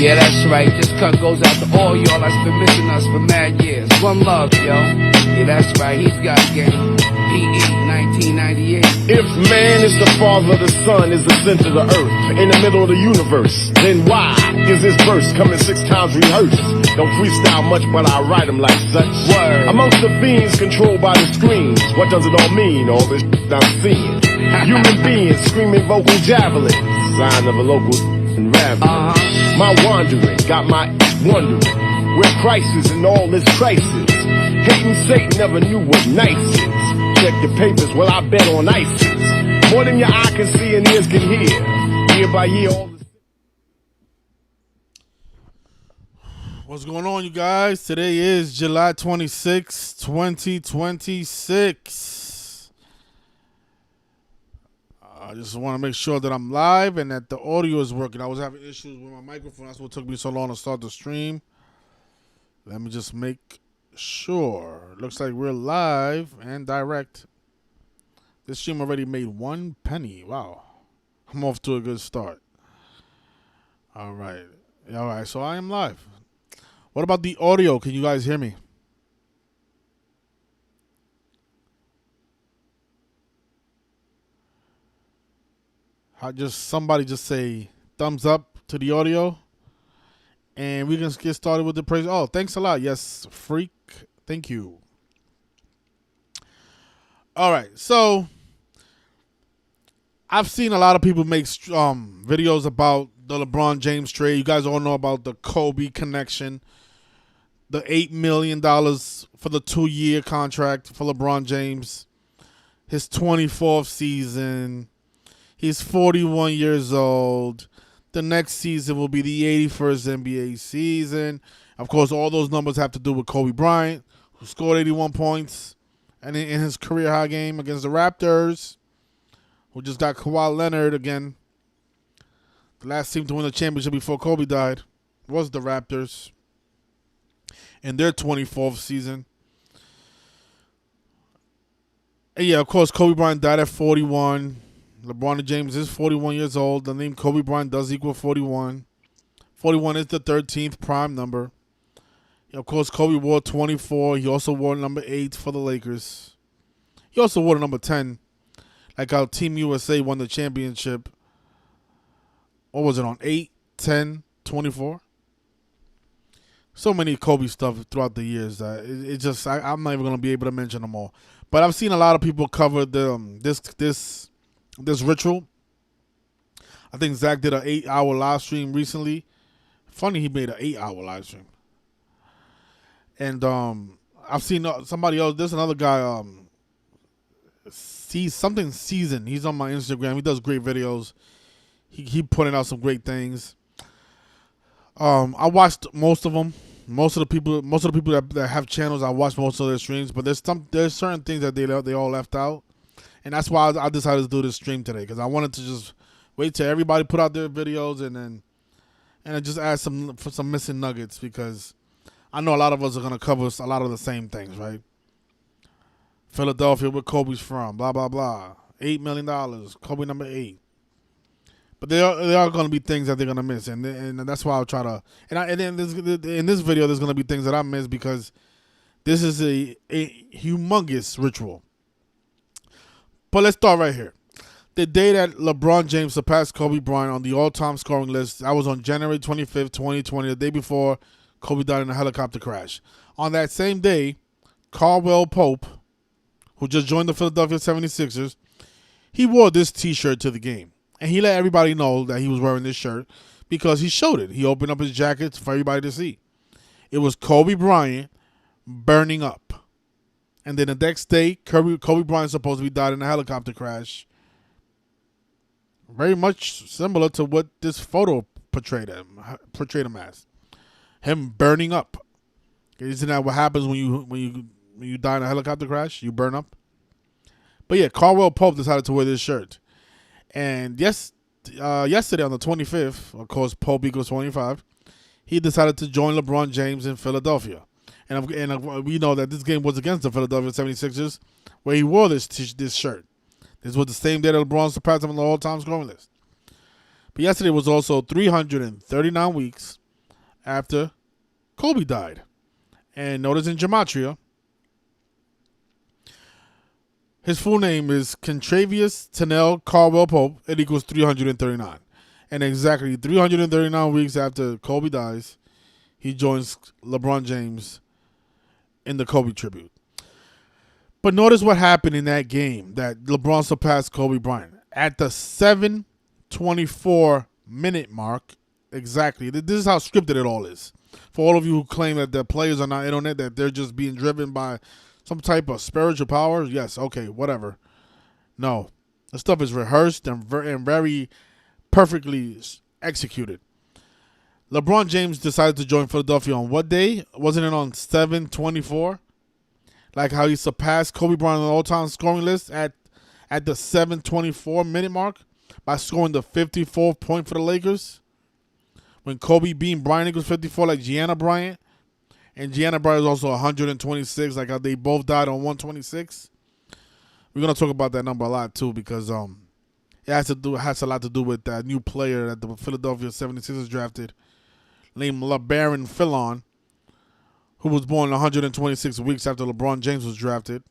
Yeah, that's right. This cut goes out to all y'all that's been missing us for mad years. One love, yo. Yeah, that's right. He's got game. PE 1998. If man is the father, the sun is the center of the earth, in the middle of the universe, then why is this verse coming 6 times rehearsed? Don't freestyle much, but I write them like such. Word. Amongst the fiends controlled by the screens, what does it all mean? All this I'm seeing. Human beings screaming vocal javelin, sign of a local raveling. My wandering got my wondering where Christ is in all this crisis. Hating Satan never knew what nice is. Check your papers, well I bet on ISIS. More than your eye can see and ears can hear. Year by year all this. What's going on, you guys? Today is July 26, 2026. I just want to make sure that I'm live and that the audio is working. I was having issues with my microphone. That's what took me so long to start the stream. Let me just make sure. Looks like we're live and direct. This stream already made 1 penny. Wow. I'm off to a good start. All right. So I am live. What about the audio? Can you guys hear me? Somebody just say thumbs up to the audio, and we can get started with the praise. Oh, thanks a lot. Yes, freak. Thank you. All right, so I've seen a lot of people make videos about the LeBron James trade. You guys all know about the Kobe connection, the $8 million for the 2-year contract for LeBron James, his 24th season. He's 41 years old. The next season will be the 81st NBA season. Of course, all those numbers have to do with Kobe Bryant, who scored 81 points and in his career high game against the Raptors, who just got Kawhi Leonard again. The last team to win the championship before Kobe died was the Raptors in their 24th season. And yeah, of course, Kobe Bryant died at 41. LeBron James is 41 years old. The name Kobe Bryant does equal 41. 41 is the 13th prime number. Of course, Kobe wore 24. He also wore number 8 for the Lakers. He also wore number 10. Like how Team USA won the championship. What was it on? 8, 10, 24? So many Kobe stuff throughout the years that I'm not even going to be able to mention them all. But I've seen a lot of people cover this ritual. I think Zach did an 8-hour live stream recently. Funny he made an 8-hour live stream. And I've seen somebody else. There's another guy. Something Season. He's on my Instagram. He does great videos. He putting out some great things. I watched most of them. Most of the people that have channels, I watch most of their streams. But there's certain things that they all left out. And that's why I decided to do this stream today, because I wanted to just wait till everybody put out their videos and just add some missing nuggets, because I know a lot of us are going to cover a lot of the same things, right? Philadelphia, where Kobe's from, blah, blah, blah. $8 million, Kobe number 8. But there are going to be things that they're going to miss, and that's why I'll try to. In this video, there's going to be things that I miss, because this is a humongous ritual. But let's start right here. The day that LeBron James surpassed Kobe Bryant on the all-time scoring list, that was on January 25th, 2020, the day before Kobe died in a helicopter crash. On that same day, Caldwell Pope, who just joined the Philadelphia 76ers, he wore this T-shirt to the game. And he let everybody know that he was wearing this shirt because he showed it. He opened up his jacket for everybody to see. It was Kobe Bryant burning up. And then the next day, Kobe Bryant supposedly died in a helicopter crash. Very much similar to what this photo portrayed him as. Him burning up. Isn't that what happens when you die in a helicopter crash? You burn up. But yeah, Caldwell Pope decided to wear this shirt. And yesterday on the 25th, of course, Pope equals 25, he decided to join LeBron James in Philadelphia. And we know that this game was against the Philadelphia 76ers, where he wore this shirt. This was the same day that LeBron surpassed him on the all-time scoring list. But yesterday was also 339 weeks, after Kobe died. And notice in Gematria, his full name is Contravious Tennell Caldwell Pope. It equals 339. And exactly 339 weeks after Kobe dies, he joins LeBron James in the Kobe tribute. But notice what happened in that game that LeBron surpassed Kobe Bryant. At the 7:24-minute mark, exactly. This is how scripted it all is. For all of you who claim that the players are not in on it, that they're just being driven by some type of spiritual power, yes, okay, whatever. No. The stuff is rehearsed and very perfectly executed. LeBron James decided to join Philadelphia on what day? Wasn't it on 7/24? Like how he surpassed Kobe Bryant on the all-time scoring list at the 7:24-minute mark by scoring the 54th point for the Lakers. When Kobe beat Bryant equals 54 like Gianna Bryant. And Gianna Bryant is also 126, like how they both died on 126. We're going to talk about that number a lot too because it has a lot to do with that new player that the Philadelphia 76ers drafted named LeBron Fillon, who was born 126 weeks after LeBron James was drafted.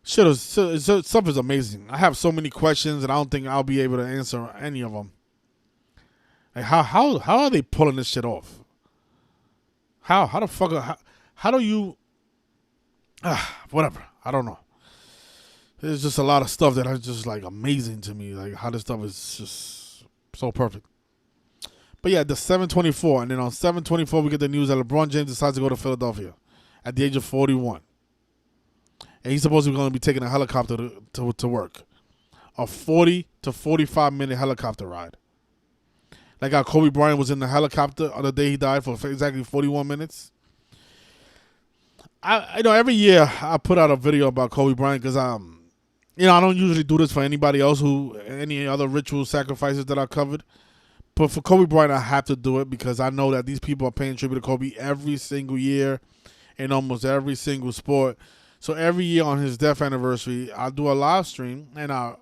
Stuff is amazing. I have so many questions, and I don't think I'll be able to answer any of them. Like how are they pulling this shit off? How the fuck? How do you? Whatever. I don't know. There's just a lot of stuff that is just like amazing to me. Like how this stuff is just so perfect. But yeah, the 7:24, and then on 7:24 we get the news that LeBron James decides to go to Philadelphia at the age of 41, and he's supposedly going to be taking a helicopter to work, a 40 to 45-minute helicopter ride. Like how Kobe Bryant was in the helicopter on the day he died for exactly 41 minutes. I know every year I put out a video about Kobe Bryant because I don't usually do this for anybody else any other ritual sacrifices that I covered. But for Kobe Bryant, I have to do it because I know that these people are paying tribute to Kobe every single year in almost every single sport. So every year on his death anniversary, I'll do a live stream and I'll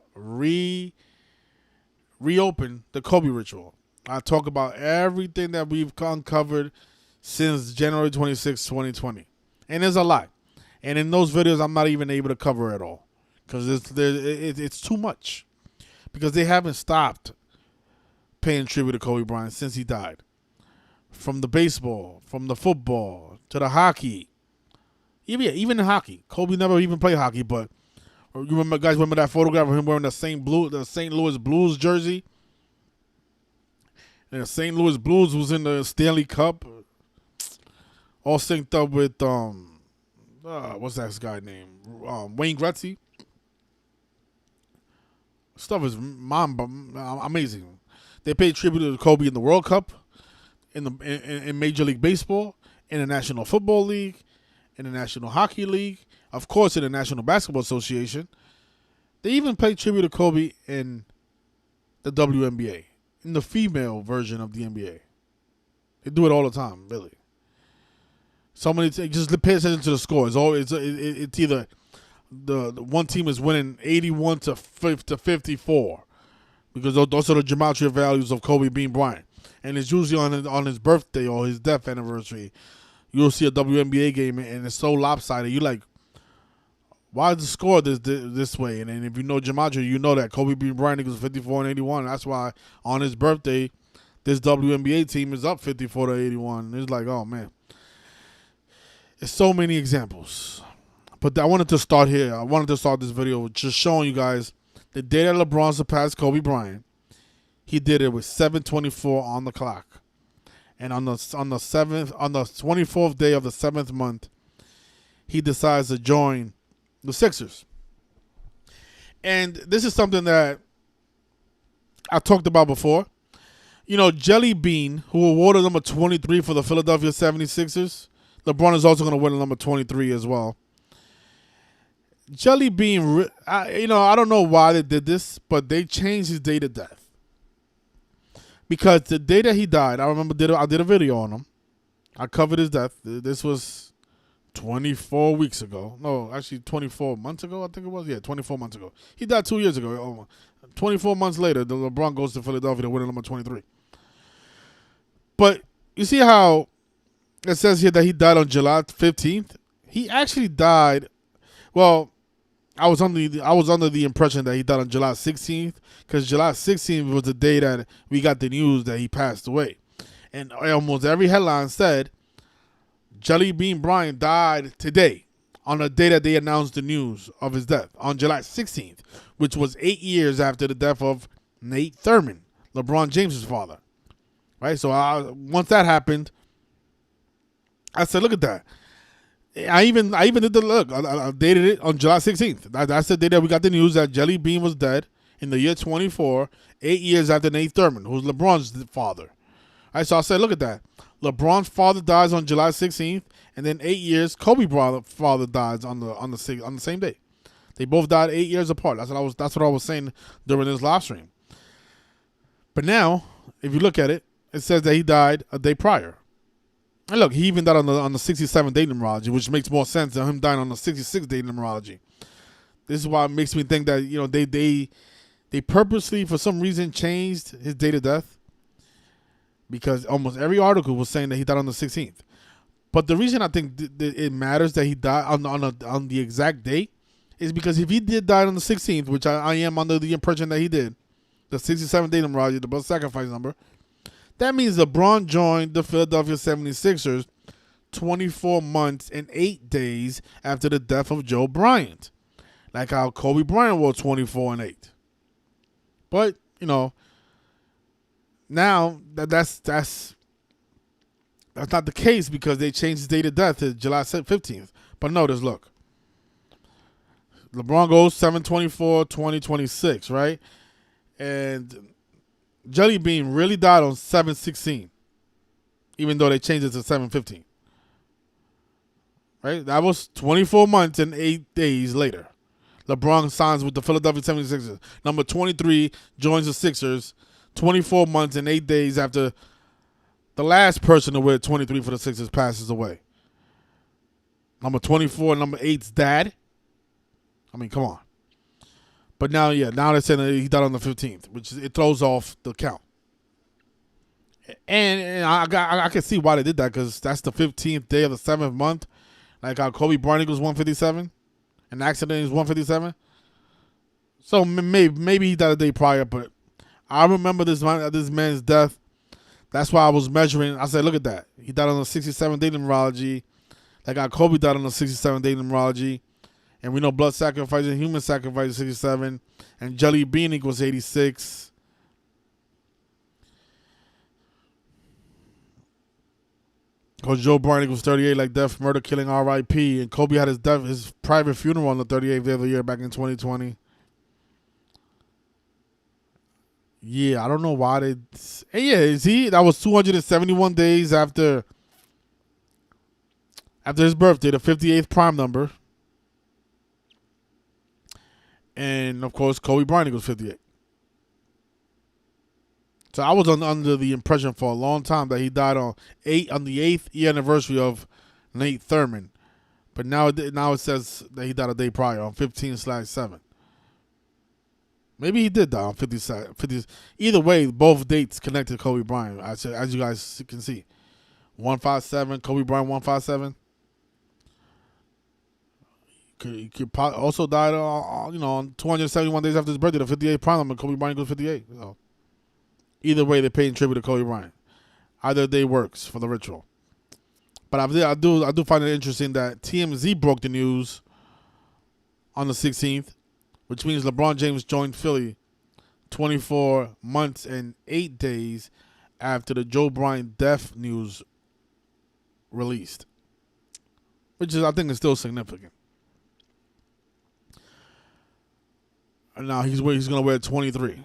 reopen the Kobe ritual. I talk about everything that we've uncovered since January 26, 2020. And there's a lot. And in those videos, I'm not even able to cover it all because it's too much. Because they haven't stopped paying tribute to Kobe Bryant since he died. From the baseball, from the football, to the hockey. Even in hockey. Kobe never even played hockey, but you remember that photograph of him wearing the St. Louis Blues jersey? And the St. Louis Blues was in the Stanley Cup. All synced up with what's that guy's name? Wayne Gretzky. Stuff is amazing. They paid tribute to Kobe in the World Cup, in Major League Baseball, in the National Football League, in the National Hockey League, of course in the National Basketball Association. They even paid tribute to Kobe in the WNBA, in the female version of the NBA. They do it all the time, really. Just pay attention to the score. It's either the one team is winning 81 to 54. Because those are the gematria values of Kobe being Bryant. And it's usually on his birthday or his death anniversary. You'll see a WNBA game and it's so lopsided. You're like, why is the score this way? And then if you know gematria, you know that Kobe being Bryant equals 54 and 81. That's why on his birthday, this WNBA team is up 54 to 81. It's like, oh, man. There's so many examples. But I wanted to start here. I wanted to start this video with just showing you guys the day that LeBron surpassed Kobe Bryant, he did it with 7:24 on the clock, and on the 24th day of the 7th month, he decides to join the Sixers. And this is something that I talked about before. You know, Jelly Bean, who awarded number 23 for the Philadelphia 76ers, LeBron is also going to win number 23 as well. Jelly Bean, I don't know why they did this, but they changed his date of death. Because the day that he died, I remember I did a video on him. I covered his death. This was 24 weeks ago. No, actually 24 months ago, I think it was. Yeah, 24 months ago. He died 2 years ago. 24 months later, the LeBron goes to Philadelphia to win number 23. But you see how it says here that he died on July 15th? He actually died. Well, I was under the impression that he died on July 16th because July 16th was the day that we got the news that he passed away, and almost every headline said Jelly Bean Bryant died today on the day that they announced the news of his death on July 16th, which was 8 years after the death of Nate Thurman, LeBron James's father. Right, so once that happened, I said, "Look at that." I even did the look. I dated it on July 16th. That's the day that we got the news that Jelly Bean was dead in the year 24, 8 years after Nate Thurman, who's LeBron's father. All right, so I said, "Look at that." LeBron's father dies on July 16th, and then 8 years, Kobe's father dies on the same day. They both died 8 years apart. That's what I was saying during this live stream. But now, if you look at it, it says that he died a day prior. And look, he even died on the 67 day numerology, which makes more sense than him dying on the 66 day numerology. This is why it makes me think that they purposely, for some reason, changed his date of death, because almost every article was saying that he died on the 16th. But the reason I think it matters that he died on the exact date is because if he did die on the 16th, which I am under the impression that he did, the 67 day numerology, the blood sacrifice number, that means LeBron joined the Philadelphia 76ers 24 months and 8 days after the death of Joe Bryant. Like how Kobe Bryant was 24 and 8. But, now that's not the case because they changed his date of death to July 15th. But notice, look. LeBron goes 7/24/2026, right? And Jelly Bean really died on 7/16, even though they changed it to 7/15. Right? That was 24 months and 8 days later. LeBron signs with the Philadelphia 76ers. Number 23 joins the Sixers 24 months and 8 days after the last person to wear 23 for the Sixers passes away. Number 24, number 8's dad. I mean, come on. But now they're saying that he died on the 15th, which it throws off the count. And I can see why they did that, because that's the 15th day of the 7th month. Like how Kobe Bryant was 157, and the accident is 157. So maybe he died a day prior, but I remember this man's death. That's why I was measuring. I said, look at that. He died on the 67-day numerology. Like how Kobe died on the 67-day numerology. And we know blood sacrifice and human sacrifice is 67. And Jelly Bean equals 86. Because Joe Bryant equals 38, like death, murder, killing, R.I.P. And Kobe had his private funeral on the 38th day of the year back in 2020. Yeah, I don't know why they... That was 271 days after his birthday, the 58th prime number. And, of course, Kobe Bryant equals 58. So I was under the impression for a long time that he died on the 8th year anniversary of Nate Thurman. But now it says that he died a day prior on 15/7. Maybe he did die on 50. Either way, both dates connected to Kobe Bryant, as you guys can see. 157, Kobe Bryant 157. He could also died on 271 days after his birthday, the 58th prime number. Kobe Bryant goes 58. So either way, they're paying tribute to Kobe Bryant. Either day works for the ritual. But I do find it interesting that TMZ broke the news on the 16th, which means LeBron James joined Philly 24 months and 8 days after the Joe Bryant death news released, which I think is still significant. And now he's going to wear 23,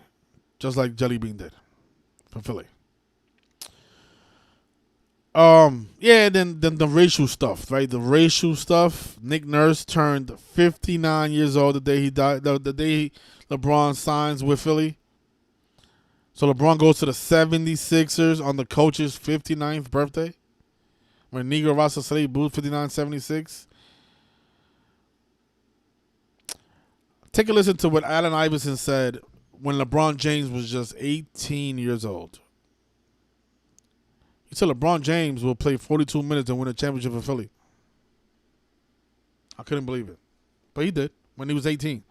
just like Jelly Bean did for Philly. Then the racial stuff, right? The racial stuff. Nick Nurse turned 59 years old the day he died. The day LeBron signs with Philly. So LeBron goes to the 76ers on the coach's 59th birthday, when Negro Rasa Slade booed 59-76. Take a listen to what Allen Iverson said when LeBron James was just 18 years old. He said LeBron James will play 42 minutes and win a championship for Philly. I couldn't believe it. But he did when he was 18.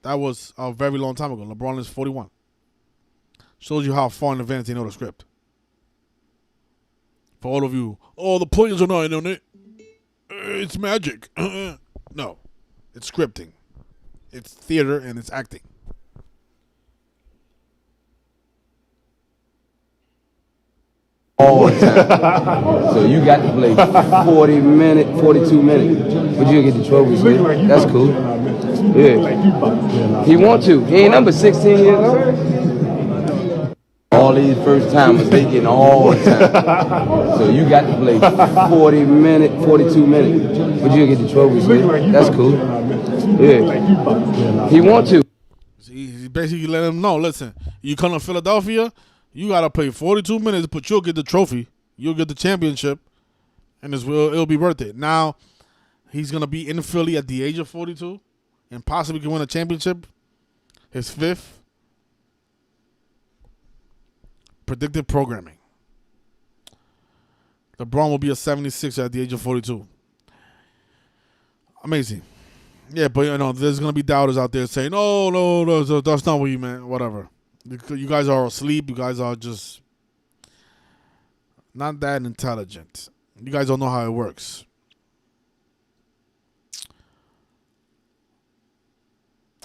That was a very long time ago. LeBron is 41. Shows you how far in advance they know the script. For all of you, the players are not in it. It's magic. No, it's scripting. It's theater and it's acting. All the time. So you got to play 42 minutes, but you get the trophy. So that's cool. Yeah. He want to. He ain't number 16 years old. All these first timers, they getting all the time. So you got to play 42 minutes, but you get the trophy. So that's cool. Yeah. He want to. He basically let him know, listen, you come to Philadelphia, you got to play 42 minutes, but you'll get the trophy. You'll get the championship, and it'll be worth it. Now, he's going to be in Philly at the age of 42 and possibly can win a championship, his fifth. Predictive programming. LeBron will be a 76 at the age of 42. Amazing. Yeah, but there's going to be doubters out there saying, oh, no, that's not what you meant, whatever. You guys are asleep. You guys are just not that intelligent. You guys don't know how it works.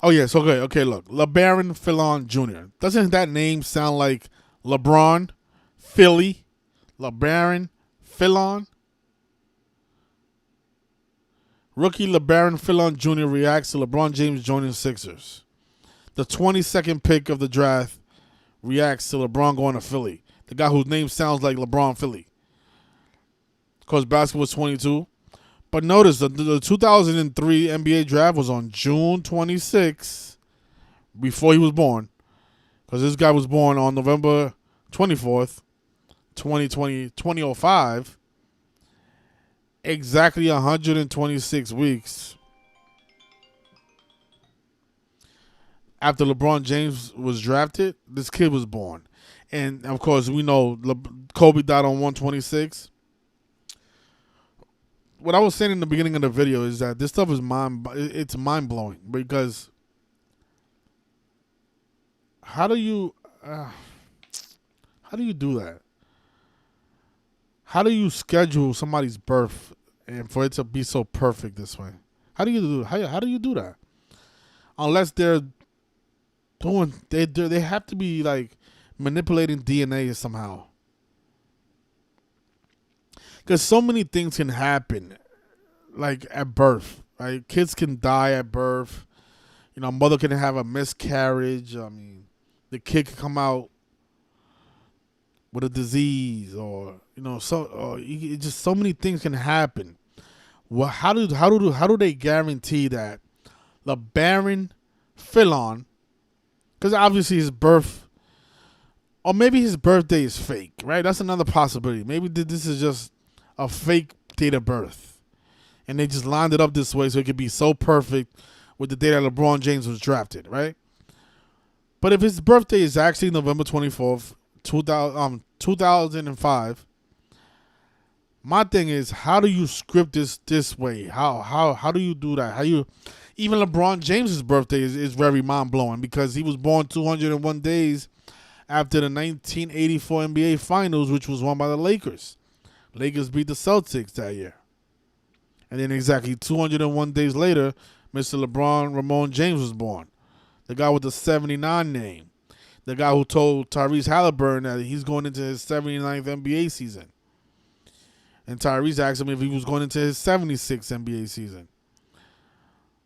Oh, yes. Okay, look. LeBaron Fillon Jr. Doesn't that name sound like LeBron, Philly, LeBaron Fillon? Rookie LeBaron Fillon Jr. reacts to LeBron James joining Sixers. The 22nd pick of the draft reacts to LeBron going to Philly. The guy whose name sounds like LeBron Philly. Because basketball was 22. But notice, the 2003 NBA draft was on June 26, before he was born. Because this guy was born on November 24th, 2005. Exactly 126 weeks after LeBron James was drafted, this kid was born. And, of course, we know Kobe died on 126. What I was saying in the beginning of the video is that this stuff is mind-blowing. Because how do you do that? How do you schedule somebody's birth and for it to be so perfect this way? How do you do that? Unless they're they have to be like manipulating DNA somehow. Because so many things can happen, like at birth. Right? Kids can die at birth. A mother can have a miscarriage. I mean, the kid can come out with a disease, or just so many things can happen. Well, how do they guarantee that LeBaron Fillon, because obviously his birth, or maybe his birthday is fake, right? That's another possibility. Maybe this is just a fake date of birth, and they just lined it up this way so it could be so perfect with the day that LeBron James was drafted, right? But if his birthday is actually November 24th, 2005, my thing is, how do you script this way? How do you do that? Even LeBron James's birthday is very mind-blowing, because he was born 201 days after the 1984 NBA Finals, which was won by the Lakers. Lakers beat the Celtics that year. And then exactly 201 days later, Mr. LeBron Ramon James was born. The guy with the 79 name. The guy who told Tyrese Halliburton that he's going into his 79th NBA season. And Tyrese asked him if he was going into his 76th NBA season.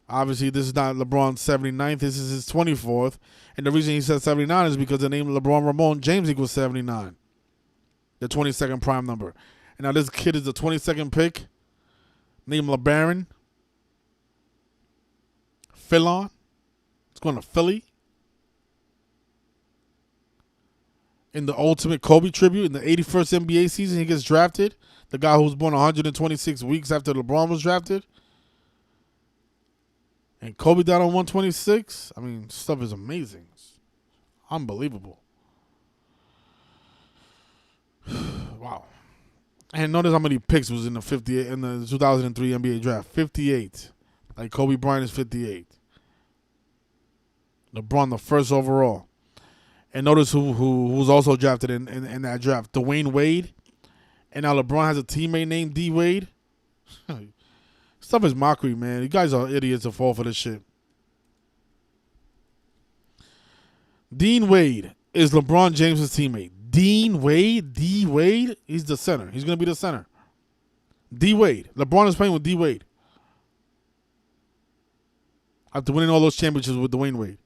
Obviously, this is not LeBron's 79th. This is his 24th. And the reason he said 79 is because the name LeBron Ramon James equals 79. The 22nd prime number. And now this kid is the 22nd pick. Named LeBaron Fillon. It's going to Philly. In the ultimate Kobe tribute, in the 81st NBA season, he gets drafted. The guy who was born 126 weeks after LeBron was drafted. And Kobe died on 126. I mean, stuff is amazing. It's unbelievable. Wow. And notice how many picks was in the 2003 NBA draft. 58. Like Kobe Bryant is 58. LeBron the first overall. And notice who was also drafted in that draft. Dwayne Wade. And now LeBron has a teammate named D Wade. Stuff is mockery, man. You guys are idiots to fall for this shit. Dean Wade is LeBron James' teammate. Dean Wade? D Wade? He's the center. He's going to be the center. D Wade. LeBron is playing with D Wade. After winning all those championships with Dwayne Wade.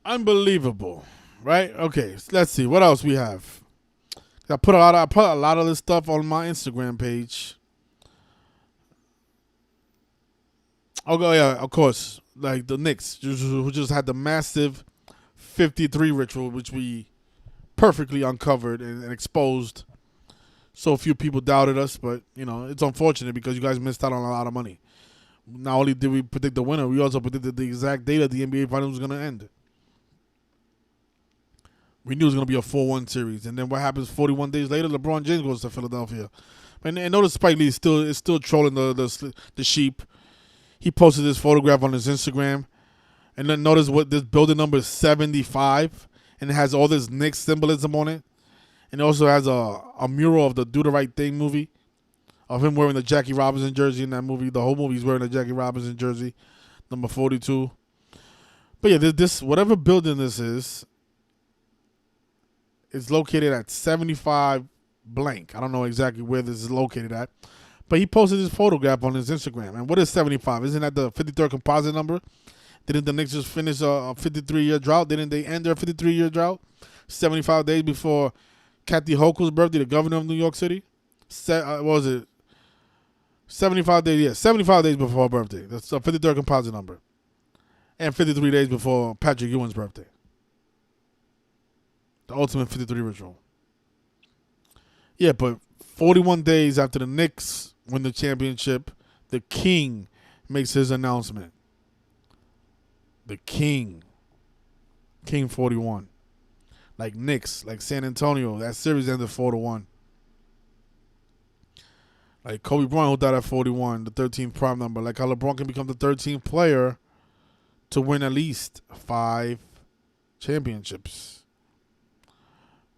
Unbelievable, right? Okay, let's see what else we have. I put a lot of this stuff on my Instagram page. Oh yeah, of course, like the Knicks, who just had the massive 53 ritual, which we perfectly uncovered and exposed. So few people doubted us, but you know it's unfortunate because you guys missed out on a lot of money. Not only did we predict the winner, we also predicted the exact date that the NBA Finals was going to end. We knew it was going to be a 4-1 series. And then what happens 41 days later? LeBron James goes to Philadelphia. And notice Spike Lee is still trolling the sheep. He posted this photograph on his Instagram. And then notice what this building number is 75. And it has all this Knicks symbolism on it. And it also has a mural of the Do the Right Thing movie. Of him wearing the Jackie Robinson jersey in that movie. The whole movie he's wearing a Jackie Robinson jersey. Number 42. But yeah, this whatever building this is, it's located at 75 blank. I don't know exactly where this is located at. But he posted this photograph on his Instagram. And what is 75? Isn't that the 53rd composite number? Didn't the Knicks just finish a 53-year drought? Didn't they end their 53-year drought 75 days before Kathy Hochul's birthday, the governor of New York City? What was it? 75 days, yeah. 75 days before her birthday. That's a 53rd composite number. And 53 days before Patrick Ewing's birthday. The ultimate 53 ritual. Yeah, but 41 days after the Knicks win the championship, the King makes his announcement. The King. King 41. Like Knicks, like San Antonio. That series ended 4-1. Like Kobe Bryant, who died at 41, the 13th prime number. Like how LeBron can become the 13th player to win at least 5 championships.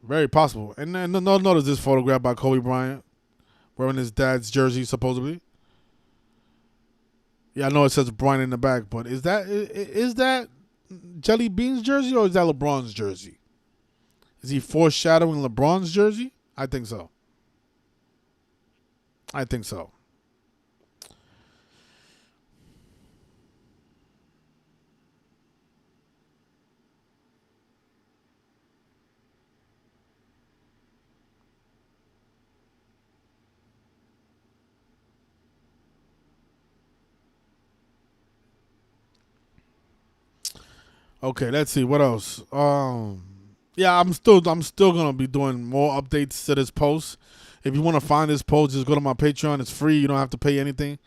Very possible. And then notice this photograph by Kobe Bryant wearing his dad's jersey, supposedly. Yeah, I know it says Bryant in the back, but is that Jelly Bean's jersey or is that LeBron's jersey? Is he foreshadowing LeBron's jersey? I think so. I think so. Okay, let's see what else. Yeah, I'm still gonna be doing more updates to this post. If you want to find this post, just go to my Patreon. It's free. You don't have to pay anything.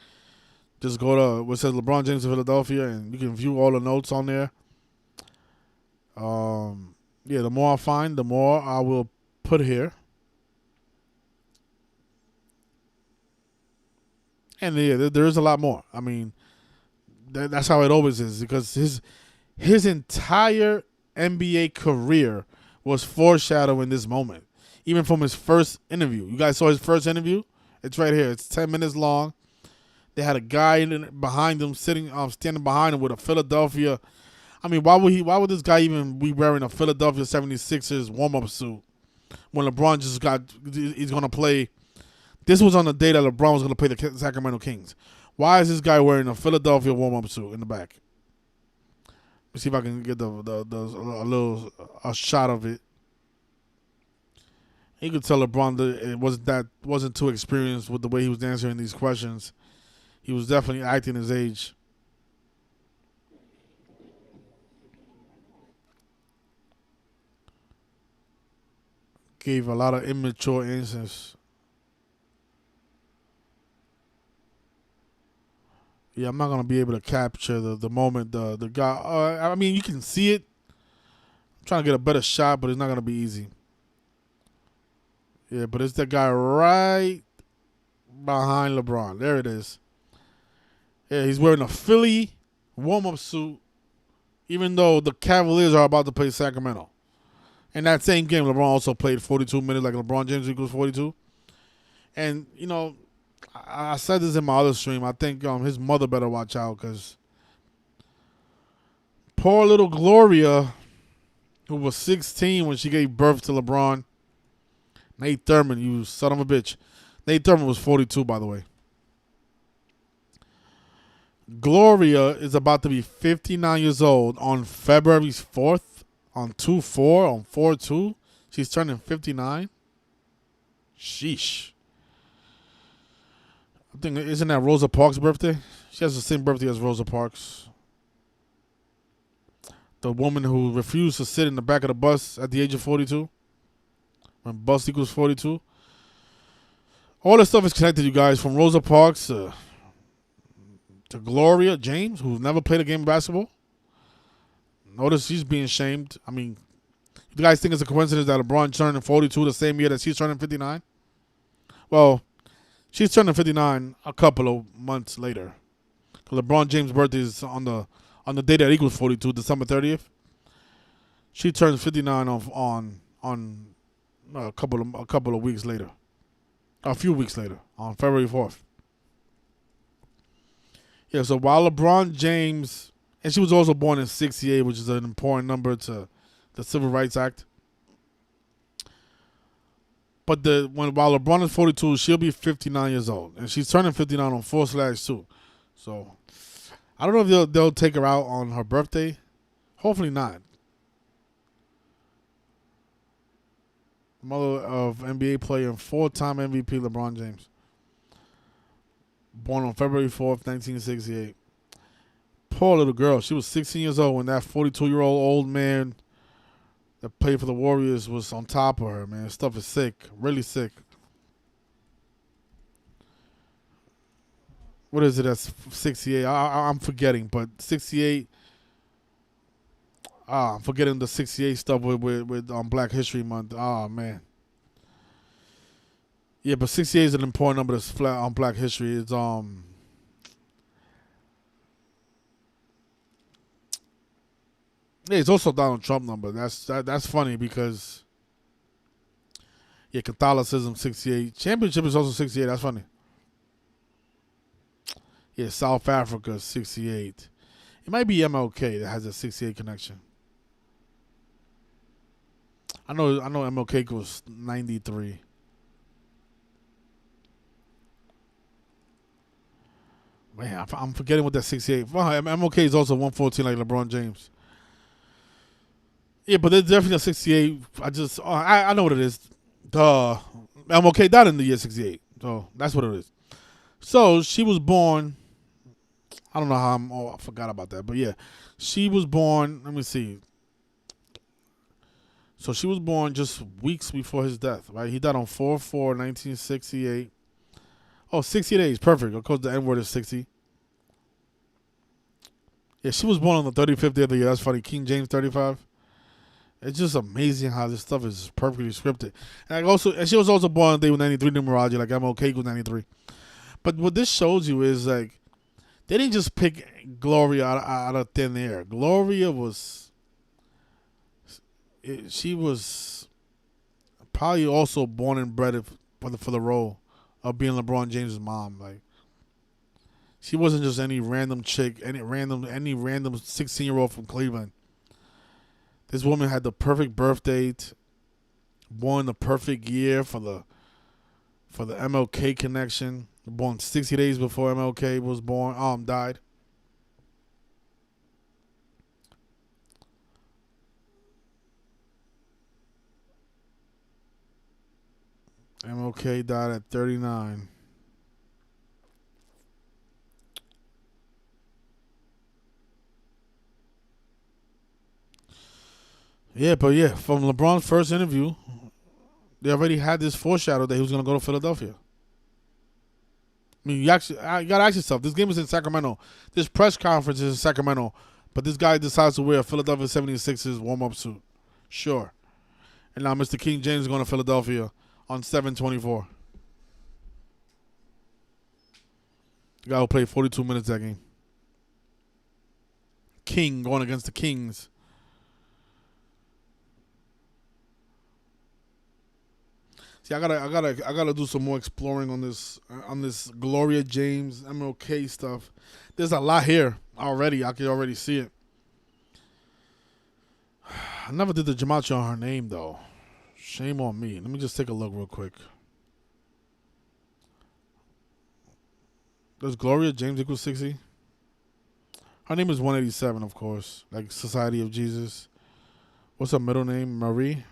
Just go to what says LeBron James of Philadelphia, and you can view all the notes on there. Yeah, the more I find, the more I will put here. And yeah, there is a lot more. I mean, that's how it always is because his entire NBA career was foreshadowing this moment. Even from his first interview. You guys saw his first interview? It's right here. It's 10 minutes long. They had a guy behind him, standing behind him with a Philadelphia. I mean, why would this guy even be wearing a Philadelphia 76ers warm-up suit when LeBron he's going to play. This was on the day that LeBron was going to play the Sacramento Kings. Why is this guy wearing a Philadelphia warm-up suit in the back? Let's see if I can get a shot of it. You could tell LeBron that it wasn't too experienced with the way he was answering these questions. He was definitely acting his age. gave a lot of immature answers. Yeah, I'm not gonna be able to capture the moment the guy. I mean, you can see it. I'm trying to get a better shot, but it's not gonna be easy. Yeah, but it's that guy right behind LeBron. There it is. Yeah, he's wearing a Philly warm-up suit, even though the Cavaliers are about to play Sacramento. In that same game, LeBron also played 42 minutes like LeBron James equals 42. And, you know, I said this in my other stream. I think his mother better watch out because poor little Gloria, who was 16 when she gave birth to LeBron. Nate Thurman, you son of a bitch. Nate Thurman was 42, by the way. Gloria is about to be 59 years old on February 4th, on 2/4, on 4/2. She's turning 59. Sheesh. I think, isn't that Rosa Parks' birthday? She has the same birthday as Rosa Parks. The woman who refused to sit in the back of the bus at the age of 42. When bus equals 42. All this stuff is connected, you guys, from Rosa Parks to Gloria James, who never played a game of basketball. Notice she's being shamed. I mean, you guys think it's a coincidence that LeBron turned 42 the same year that she's turning 59? Well, she's turning 59 a couple of months later. LeBron James' birthday is on the day that equals 42, December 30th. She turns 59 on a couple of weeks later. A few weeks later, on February 4th. Yeah, so while LeBron James, and she was also born in 68, which is an important number to the Civil Rights Act. But while LeBron is 42, she'll be 59 years old. And she's turning 59 on 4/2. So I don't know if they'll take her out on her birthday. Hopefully not. Mother of NBA player and 4-time MVP LeBron James. Born on February 4th, 1968. Poor little girl. She was 16 years old when that 42-year-old old man that played for the Warriors was on top of her, man. Stuff is sick. Really sick. What is it? That's 68. I'm forgetting, but 68. I'm forgetting the 68 stuff with Black History Month. Oh, man. Yeah, but 68 is an important number that's flat on Black History. It's yeah, it's also Donald Trump number. That's funny because yeah, Catholicism 68. Championship is also 68. That's funny. Yeah, South Africa 68. It might be MLK that has a 68 connection. I know MLK goes 93. Man, I'm forgetting what that 68. Well, MLK is also 114 like LeBron James. Yeah, but there's definitely a 68. I know what it is. MLK died in the year 68. So that's what it is. So she was born. I don't know how I forgot about that. But yeah, she was born. Let me see. So she was born just weeks before his death, right? He died on 4/4/1968. Oh, 60 days. Perfect. Of course, the N-word is 60. Yeah, she was born on the 35th day of the year. That's funny. King James 35. It's just amazing how this stuff is perfectly scripted. And she was also born on the day with 93 numerology, like MLK was 93. But what this shows you is, like, they didn't just pick Gloria out of thin air. Gloria was... she was probably also born and bred for the role of being LeBron James' mom. Like, she wasn't just any random chick, any random 16-year-old from Cleveland. This woman had the perfect birth date, born the perfect year for the MLK connection. Born 60 days before MLK was died. MLK died at 39. Yeah, but yeah, from LeBron's first interview, They already had this foreshadowed that he was going to go to Philadelphia. I mean, you got to ask yourself, this game is in Sacramento. This press conference is in Sacramento, but this guy decides to wear a Philadelphia 76ers warm-up suit. Sure. And now Mr. King James is going to Philadelphia on 7/24. The guy who played 42 minutes that game. King going against the Kings. See, I gotta do some more exploring on this Gloria James MLK stuff. There's a lot here already. I can already see it. I never did the gematria on her name though. Shame on me. Let me just take a look real quick. Does Gloria James equal 60? Her name is 187, of course. Like Society of Jesus. What's her middle name? Marie?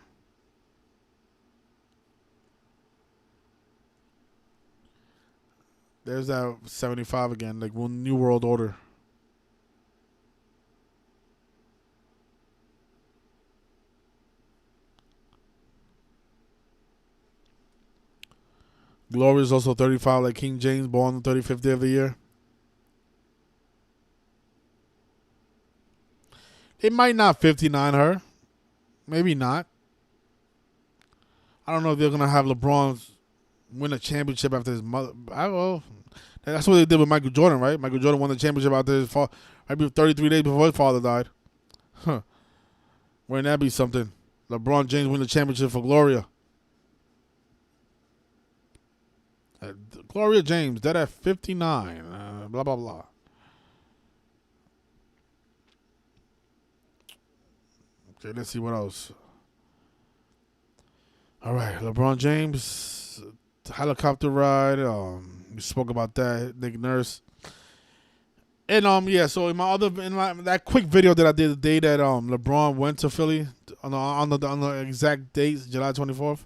There's that 75 again, like New World Order. Gloria is also 35, like King James, born on the 35th day of the year. It might not 59 her. Maybe not. I don't know if they're going to have LeBron win a championship after his mother. That's what they did with Michael Jordan, right? Michael Jordan won the championship after his father, maybe 33 days before his father died. Huh. Wouldn't that be something? LeBron James win the championship for Gloria. Gloria James, dead at 59. Blah, blah, blah. Okay, let's see what else. All right, LeBron James, helicopter ride. We spoke about that. Nick Nurse. And yeah. So in that quick video that I did the day that LeBron went to Philly on the exact date, July 24th.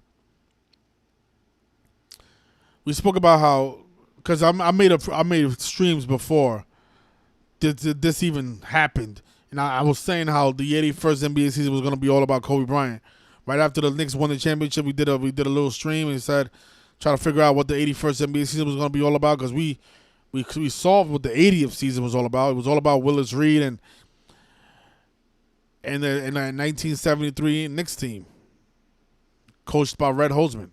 We spoke about how, because I made streams before this even happened, and I was saying how the 81st NBA season was going to be all about Kobe Bryant. Right after the Knicks won the championship, we did a little stream and said, try to figure out what the 81st NBA season was going to be all about, because we solved what the 80th season was all about. It was all about Willis Reed and the 1973 Knicks team, coached by Red Holzman.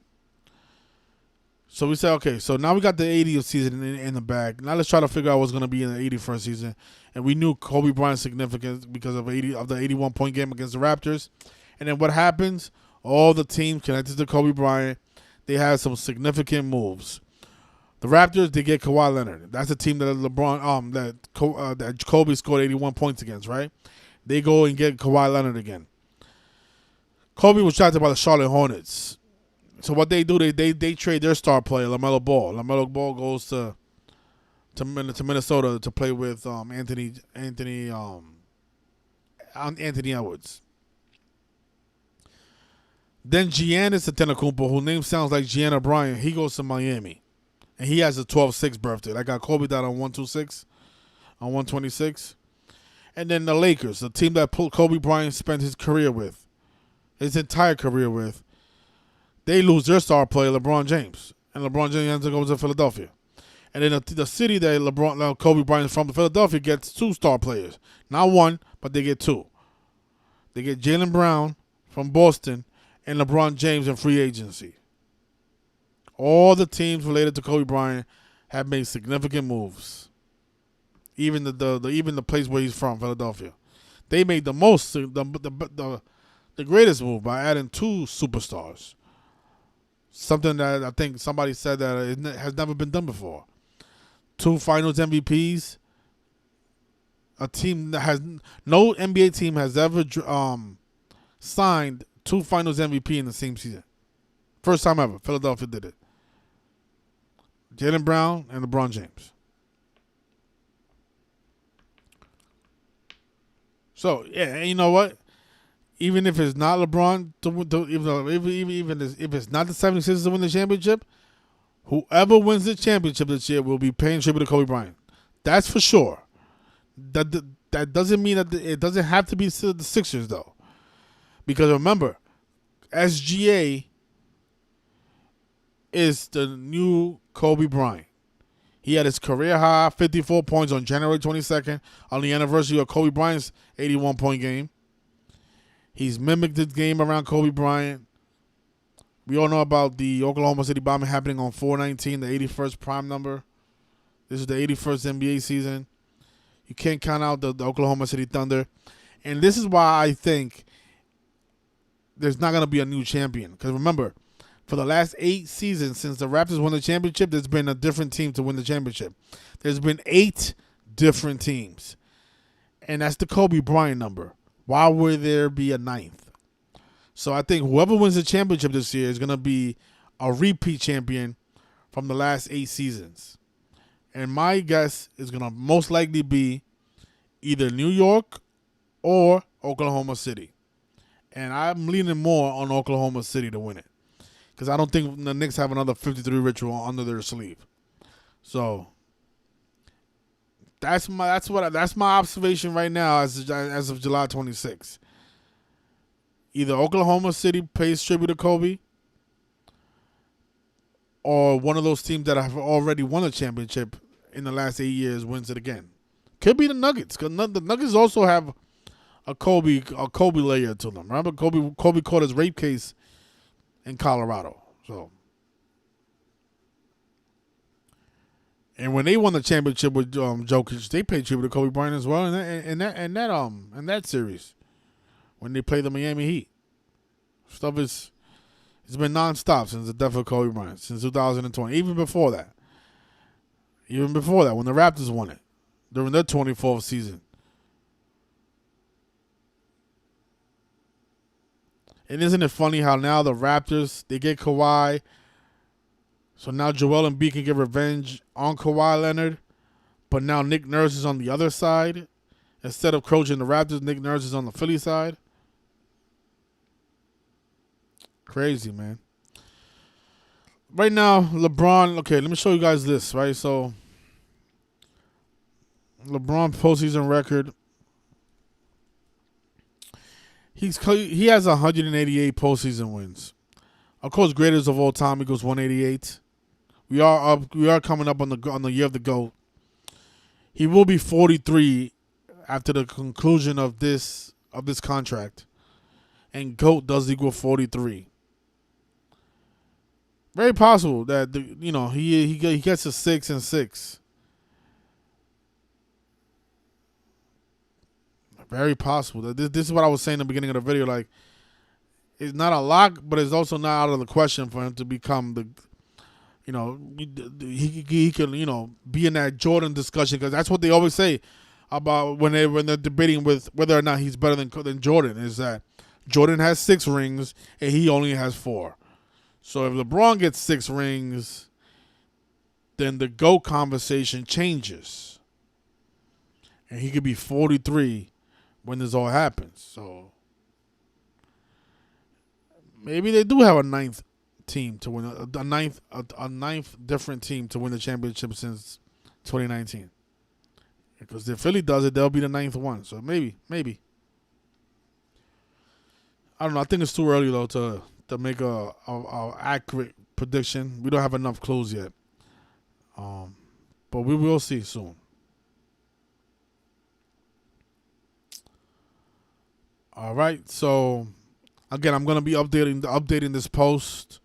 So we said, okay, so now we got the 80th season in the bag. Now let's try to figure out what's going to be in the 81st season. And we knew Kobe Bryant's significance because of the 81-point game against the Raptors. And then what happens? All the teams connected to Kobe Bryant, they had some significant moves. The Raptors, they get Kawhi Leonard. That's a team that that Kobe scored 81 points against, right? They go and get Kawhi Leonard again. Kobe was drafted by the Charlotte Hornets. So what they do, they trade their star player, LaMelo Ball. LaMelo Ball goes to Minnesota to play with Anthony Edwards. Then Giannis Antetokounmpo, whose name sounds like Gianna Bryant, he goes to Miami. And he has a 12-6 birthday. Like Kobe died on 126. And then the Lakers, the team that Kobe Bryant spent his entire career with, they lose their star player, LeBron James. And LeBron James ends up going to Philadelphia. And then the city that Kobe Bryant is from, Philadelphia, gets two star players. Not one, but they get two. They get Jaylen Brown from Boston and LeBron James in free agency. All the teams related to Kobe Bryant have made significant moves. Even the place where he's from, Philadelphia. They made the greatest move by adding two superstars. Something that I think somebody said that it has never been done before. Two Finals MVPs. A team that has no NBA team has ever signed two Finals MVP in the same season. First time ever. Philadelphia did it. Jaylen Brown and LeBron James. So yeah, and you know what? Even if it's not LeBron, even if it's not the 76ers to win the championship, whoever wins the championship this year will be paying tribute to Kobe Bryant. That's for sure. That doesn't mean that it doesn't have to be the Sixers though, because remember, SGA is the new Kobe Bryant. He had his career high 54 points on January 22nd on the anniversary of Kobe Bryant's 81-point game. He's mimicked this game around Kobe Bryant. We all know about the Oklahoma City bombing happening on 4/19, the 81st prime number. This is the 81st NBA season. You can't count out the Oklahoma City Thunder. And this is why I think there's not going to be a new champion. Because remember, for the last 8 seasons since the Raptors won the championship, there's been a different team to win the championship. There's been 8 different teams. And that's the Kobe Bryant number. Why would there be a 9th? So I think whoever wins the championship this year is going to be a repeat champion from the last 8 seasons. And my guess is going to most likely be either New York or Oklahoma City. And I'm leaning more on Oklahoma City to win it. Because I don't think the Knicks have another 53 ritual under their sleeve. So that's my observation right now as of July 26th. Either Oklahoma City pays tribute to Kobe, or one of those teams that have already won a championship in the last 8 years wins it again. Could be the Nuggets, because the Nuggets also have a Kobe layer to them. Remember, Kobe caught his rape case in Colorado. So, and when they won the championship with Jokic, they paid tribute to Kobe Bryant as well in that series when they played the Miami Heat. It's been nonstop since the death of Kobe Bryant, since 2020. Even before that, when the Raptors won it during their 24th season. And isn't it funny how now the Raptors, they get Kawhi, so now Joel Embiid can get revenge on Kawhi Leonard, but now Nick Nurse is on the other side. Instead of coaching the Raptors, Nick Nurse is on the Philly side. Crazy, man. Right now, LeBron, okay, let me show you guys this, right? So, LeBron postseason record. He has 188 postseason wins. Of course, greatest of all time equals 188. We are coming up on the year of the GOAT. He will be 43 after the conclusion of this contract, and GOAT does equal 43. Very possible that he gets a 6 and 6. Very possible. This is what I was saying in the beginning of the video. Like, it's not a lock, but it's also not out of the question for him to become the, he can be in that Jordan discussion, because that's what they always say about when they're debating with whether or not he's better than Jordan, is that Jordan has 6 rings and he only has 4. So if LeBron gets 6 rings, then the GOAT conversation changes, and he could be 43 when this all happens. So maybe they do have a 9th team to win, a ninth different team to win the championship since 2019. Because if Philly does it, they'll be the 9th one. So maybe. I don't know. I think it's too early though to make a accurate prediction. We don't have enough clues yet. But we will see soon. All right, so again, I'm gonna be updating this post.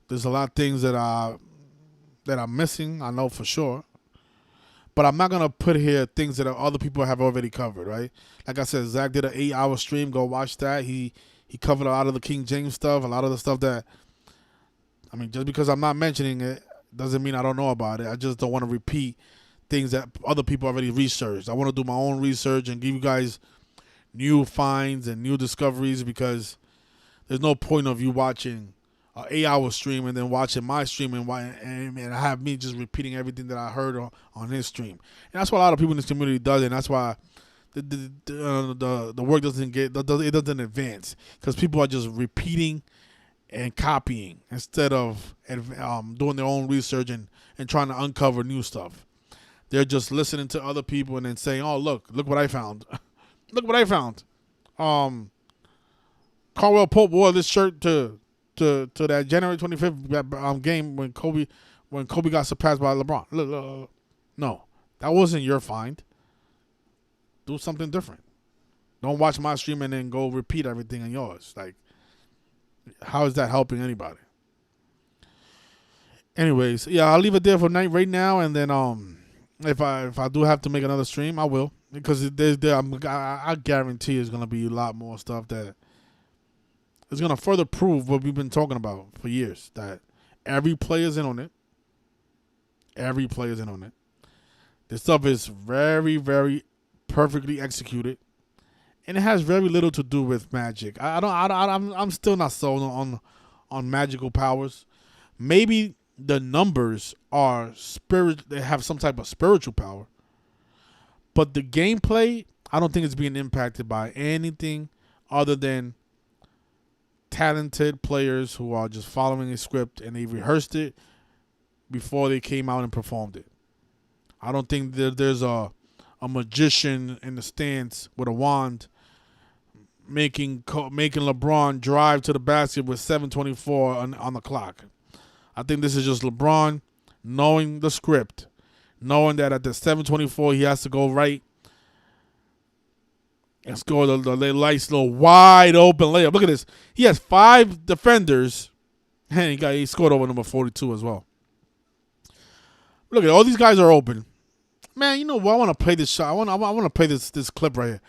There's a lot of things that I'm missing, I know for sure, but I'm not gonna put here things that other people have already covered. Right? Like I said, Zach did an 8-hour stream. Go watch that. He covered a lot of the King James stuff, a lot of the stuff that, I mean, just because I'm not mentioning it doesn't mean I don't know about it. I just don't want to repeat things that other people already researched. I want to do my own research and give you guys new finds and new discoveries, because there's no point of you watching an 8-hour stream and then watching my stream and have me just repeating everything that I heard on his stream. And that's what a lot of people in this community does, and that's why the work doesn't advance, because people are just repeating and copying instead of doing their own research and trying to uncover new stuff. They're just listening to other people and then saying, "Oh, look what I found." Look what I found. Caldwell Pope wore this shirt to to that January 25th game when Kobe got surpassed by LeBron. No, that wasn't your find. Do something different. Don't watch my stream and then go repeat everything on yours. Like, how is that helping anybody? Anyways, yeah, I'll leave it there for night right now, and then if I do have to make another stream, I will, because I guarantee it's gonna be a lot more stuff that is gonna further prove what we've been talking about for years, that every player's in on it. Every player's in on it. This stuff is very, very perfectly executed, and it has very little to do with magic. I'm still not sold on magical powers. Maybe the numbers are they have some type of spiritual power, but the gameplay, I don't think it's being impacted by anything other than talented players who are just following a script, and they rehearsed it before they came out and performed it. I don't think that there's a magician in the stands with a wand making LeBron drive to the basket with 7:24 on the clock. I think this is just LeBron knowing the script, knowing that at the 7:24 he has to go right and score the nice little wide open layup. Look at this. He has 5 defenders, and he scored over number 42 as well. Look at all these guys are open. Man, you know what? I want to play this shot. I want to play this clip right here.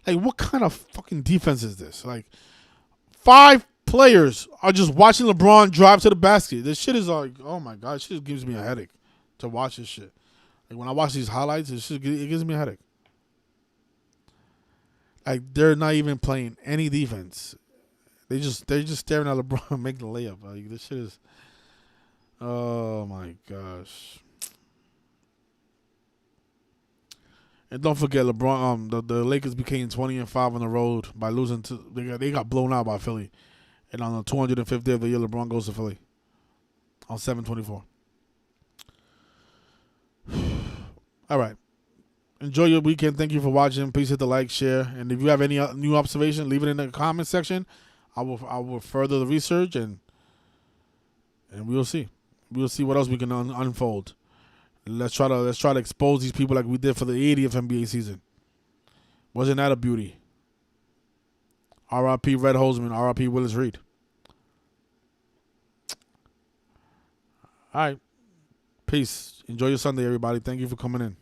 Like, what kind of fucking defense is this? Like, 5 players are just watching LeBron drive to the basket. This shit is like, oh my god, it just gives me a headache to watch this shit. Like, when I watch these highlights, it gives me a headache. Like, they're not even playing any defense. They're just staring at LeBron making the layup. Like, this shit is, oh my gosh. And don't forget, LeBron. The Lakers became 20-5 on the road by losing to. They got blown out by Philly, and on the 205th day of the year, LeBron goes to Philly on 7/24. All right, enjoy your weekend. Thank you for watching. Please hit the like, share, and if you have any new observation, leave it in the comment section. I will further the research, and we'll see. We'll see what else we can unfold. Let's try to expose these people like we did for the 80th NBA season. Wasn't that a beauty? R.I.P. Red Holzman, R.I.P. Willis Reed. All right. Peace. Enjoy your Sunday, everybody. Thank you for coming in.